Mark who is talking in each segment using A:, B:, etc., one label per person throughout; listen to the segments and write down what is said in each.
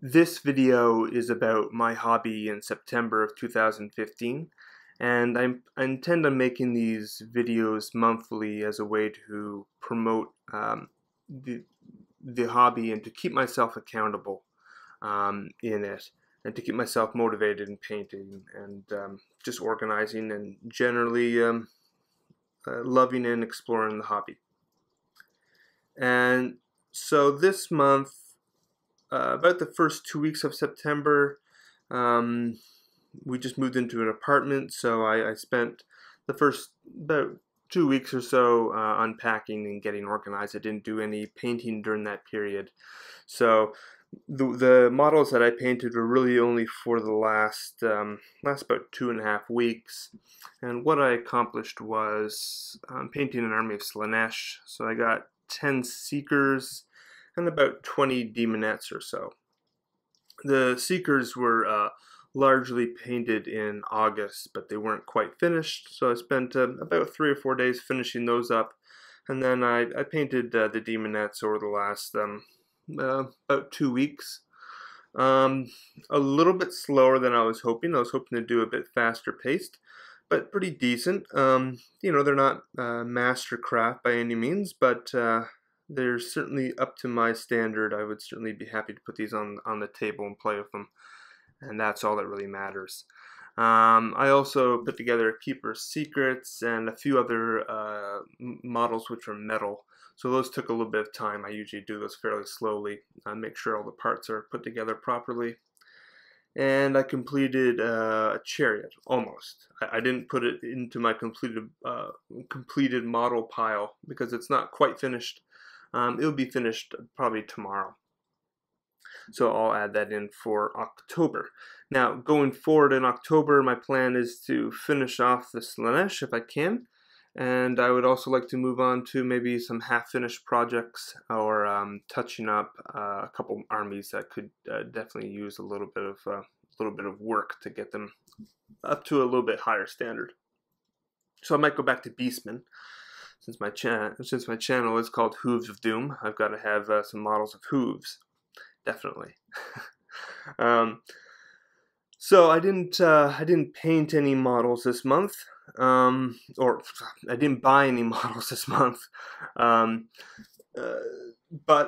A: This video is about my hobby in September of 2015, and I intend on making these videos monthly as a way to promote the, the hobby and to keep myself accountable in it, and to keep myself motivated in painting and just organizing and generally loving and exploring the hobby. And so this month, about the first 2 weeks of September, um, we just moved into an apartment, so I spent the first about 2 weeks or so unpacking and getting organized. I didn't do any painting during that period. So the models that I painted were really only for the last about 2.5 weeks. And what I accomplished was painting an army of Slaanesh. So I got 10 Seekers and about 20 Demonettes or so. The Seekers were largely painted in August, but they weren't quite finished, so I spent about 3 or 4 days finishing those up, and then I painted the Demonettes over the last about 2 weeks. A little bit slower than I was hoping. I was hoping to do a bit faster paced, but pretty decent. They're not mastercraft by any means, but they're certainly up to my standard. I would certainly be happy to put these on the table and play with them, and that's all that really matters. I also put together Keeper's Secrets and a few other models which are metal. So those took a little bit of time. I usually do those fairly slowly, make sure all the parts are put together properly. And I completed a chariot, almost. I didn't put it into my completed model pile because it's not quite finished. It'll be finished probably tomorrow. So I'll add that in for October. Now, going forward in October, my plan is to finish off the Slaanesh if I can. And I would also like to move on to maybe some half-finished projects or touching up a couple armies that could definitely use a little bit of work to get them up to a little bit higher standard. So I might go back to Beastmen. Since my channel is called Hooves of Doom, I've got to have some models of hooves, definitely. So I didn't paint any models this month, or I didn't buy any models this month. But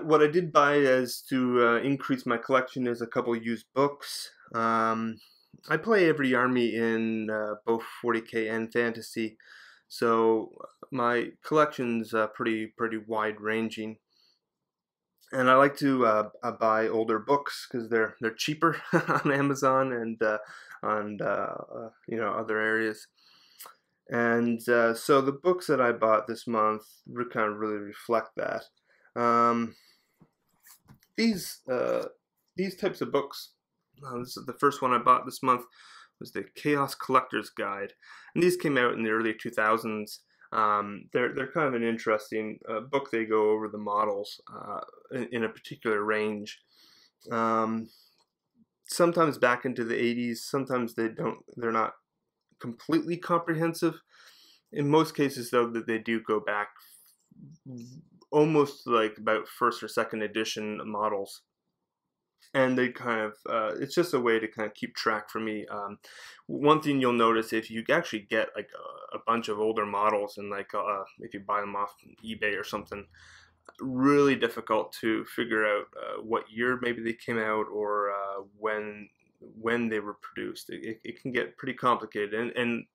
A: what I did buy is to increase my collection is a couple used books. I play every army in both 40k and fantasy, so my collection's pretty wide ranging. And I like to buy older books because they're cheaper on Amazon and on other areas. And so the books that I bought this month kind of really reflect that. These types of books. This is the first one I bought this month, was the Chaos Collector's Guide, and these came out in the early 2000s. They're kind of an interesting book. They go over the models in a particular range. Sometimes back into the 80s. Sometimes they're not completely comprehensive. In most cases, though, that they do go back almost like about first or second edition models. And they kind of, it's just a way to kind of keep track for me. One thing you'll notice, if you actually get like a bunch of older models and like if you buy them off eBay or something, really difficult to figure out what year maybe they came out or when they were produced. It can get pretty complicated, and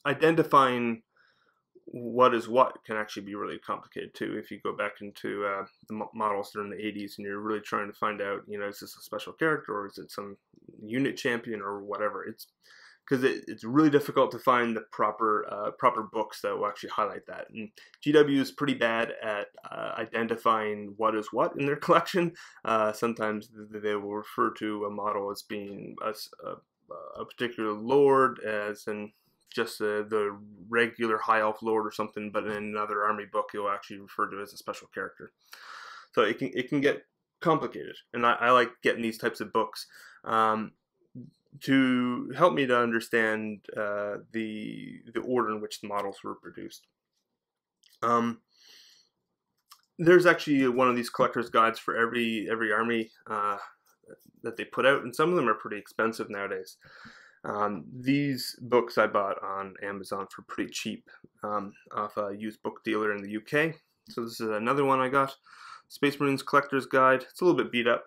A: identifying what is what can actually be really complicated too. If you go back into the models during the 80s and you're really trying to find out, is this a special character or is it some unit champion or whatever? It's because it's really difficult to find the proper books that will actually highlight that. And GW is pretty bad at identifying what is what in their collection. Sometimes they will refer to a model as being a particular lord, as in just the regular High Elf Lord or something, but in another army book you'll actually refer to as a special character. So it can get complicated, and I like getting these types of books to help me to understand the order in which the models were produced. There's actually one of these collector's guides for every army that they put out, and some of them are pretty expensive nowadays. These books I bought on Amazon for pretty cheap off a used book dealer in the UK. So this is another one I got, Space Marines Collector's Guide. It's a little bit beat up.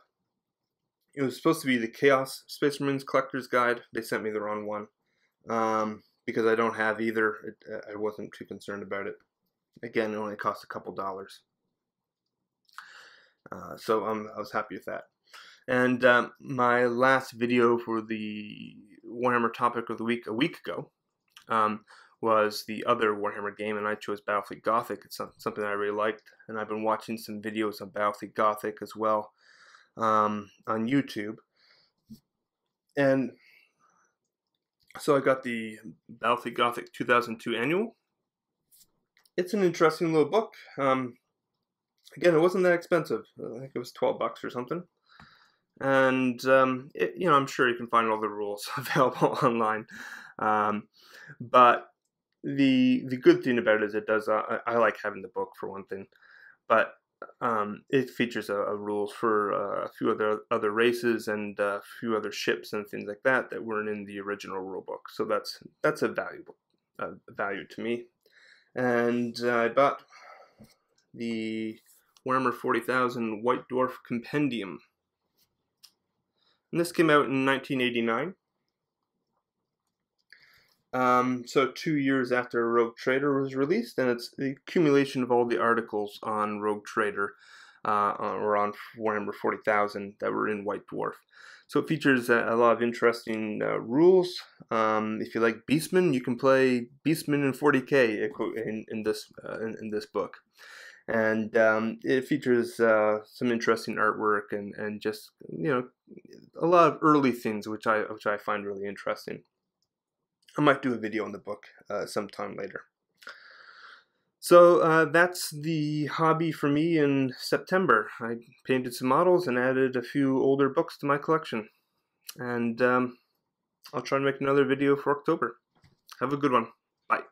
A: It was supposed to be the Chaos Space Marines Collector's Guide. They sent me the wrong one because I don't have either. I wasn't too concerned about it. Again, it only cost a couple dollars. So I was happy with that. And my last video for the Warhammer topic of the week a week ago was the other Warhammer game, and I chose Battlefleet Gothic. It's something I really liked, and I've been watching some videos on Battlefleet Gothic as well on YouTube. And so I got the Battlefleet Gothic 2002 Annual. It's an interesting little book. Again, it wasn't that expensive. I think it was $12 or something. And I'm sure you can find all the rules available online. But the good thing about it is it does. I like having the book for one thing, but it features rules for a few other races and a few other ships and things like that weren't in the original rule book. So that's a valuable value to me. And I bought the Warhammer 40,000 White Dwarf Compendium. And this came out in 1989. So 2 years after Rogue Trader was released, and it's the accumulation of all the articles on Rogue Trader or on Warhammer 40,000 that were in White Dwarf. So it features a lot of interesting rules. If you like Beastmen, you can play Beastmen in 40k in this book. And it features some interesting artwork and just a lot of early things which I find really interesting. I might do a video on the book sometime later. So that's the hobby for me in September. I painted some models and added a few older books to my collection. And I'll try to make another video for October. Have a good one. Bye.